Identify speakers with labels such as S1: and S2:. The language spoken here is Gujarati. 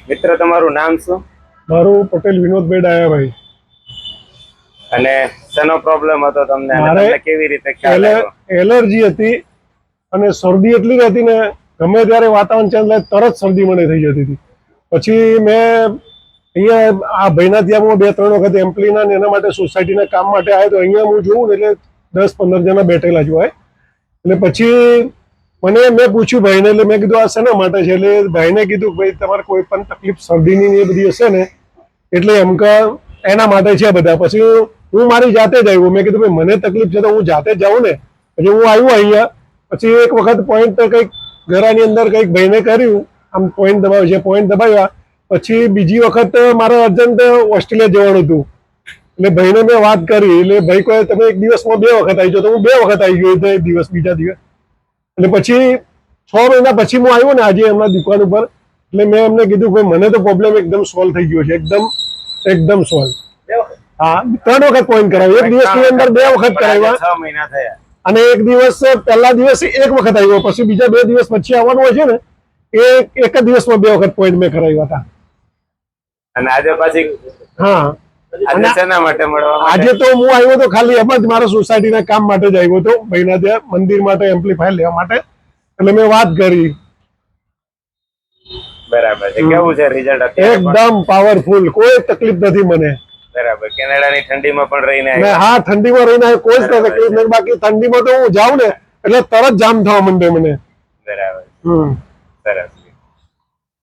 S1: મિત્ર તમારું નામ શું?
S2: મારું પટેલ વિનોદભાઈ ડાયાભાઈ.
S1: અને શેનો પ્રોબ્લેમ હતો તમને અને તમને કેવી રીતે ખ્યાલ આવ્યો?
S2: એલર્જી હતી અને શરદી એટલી હતી ને, ગમે ત્યારે વાતાવરણ ચેન્જ થાય તરત શરદી મને થઈ જતી હતી. પછી મેં અહીંયા આ ભાઈના ત્યાં 2-3 વખત એમ્પ્લીના ને એના માટે સોસાયટીના કામ માટે આવ્યો તો અહીંયા હું જોઉં ને એટલે 10-15 જણા બેઠેલા જ હોય. એટલે પછી મેં પૂછ્યું ભાઈને, એટલે મેં કીધું આ શેના માટે છે? એટલે ભાઈને કીધું ભાઈ તમારે કોઈ પણ તકલીફ શરદીની એ બધી હશે ને એટલે એમ કે એના માટે છે બધા. પછી હું મારી જાતે જ આવ્યો. મેં કીધું ભાઈ મને તકલીફ છે તો હું જાતે જ જાઉં ને. પછી હું આવ્યો અહીંયા. પછી એક વખત પોઈન્ટ કંઈક ઘરની અંદર કંઈક ભાઈને કર્યું, આમ પોઈન્ટ દબાવ્યો છે, પોઈન્ટ દબાવ્યા. પછી બીજી વખત મારે અર્જન્ટ ઓસ્ટ્રેલિયા જવાનું હતું. એટલે ભાઈને મેં વાત કરી. એટલે ભાઈ કહે તમે એક દિવસમાં 2 વખત આવી જાઓ. તો હું 2 વખત આવી ગયો એક દિવસ, બીજા દિવસ. એટલે પછી 6 મહિના પછી હું આવ્યો ને આજે એમના દુકાન ઉપર. એટલે મેં એમને કીધું ભાઈ મને તો પ્રોબ્લેમ એકદમ સોલ્વ થઈ ગયો છે, એકદમ સોલ્વ. હા, 3 વખત પોઈન્ટ કરાવ્યો. એક દિવસની અંદર 2 વખત કરાવ્યા.
S1: 6 મહિના થયા.
S2: અને એક દિવસ પહેલા દિવસે 1 વખત આવ્યો. પછી બીજા 2 દિવસ પછી આવવાનું હોય છે ને, એક જ દિવસમાં 2 વખત પોઈન્ટ મેં કરાવ્યા હતા.
S1: અને આજે પછી
S2: હા,
S1: આજે શેના માટે મળવા?
S2: આજે તો હું આવ્યો તો ખાલી એમ જ મારા સોસાયટીના કામ માટે જ આવ્યો હતો, ભાઈના ત્યાં મંદિર માટે એમ્પ્લીફાયર લેવા માટે. એટલે મેં વાત કરી.
S1: બરાબર છે. કેવું છે રિઝલ્ટ?
S2: એકદમ પાવરફુલ, કોઈ તકલીફ નથી મને.
S1: બરાબર. કેનેડાની ઠંડીમાં પણ રહીને આવ્યા?
S2: હા, ઠંડીમાં રહીને કોઈ જ તકલીફ નથી. બાકી ઠંડીમાં તો હું જાઉં ને એટલે તરત જામ થવા માંડે મને.
S1: બરાબર. સરસ.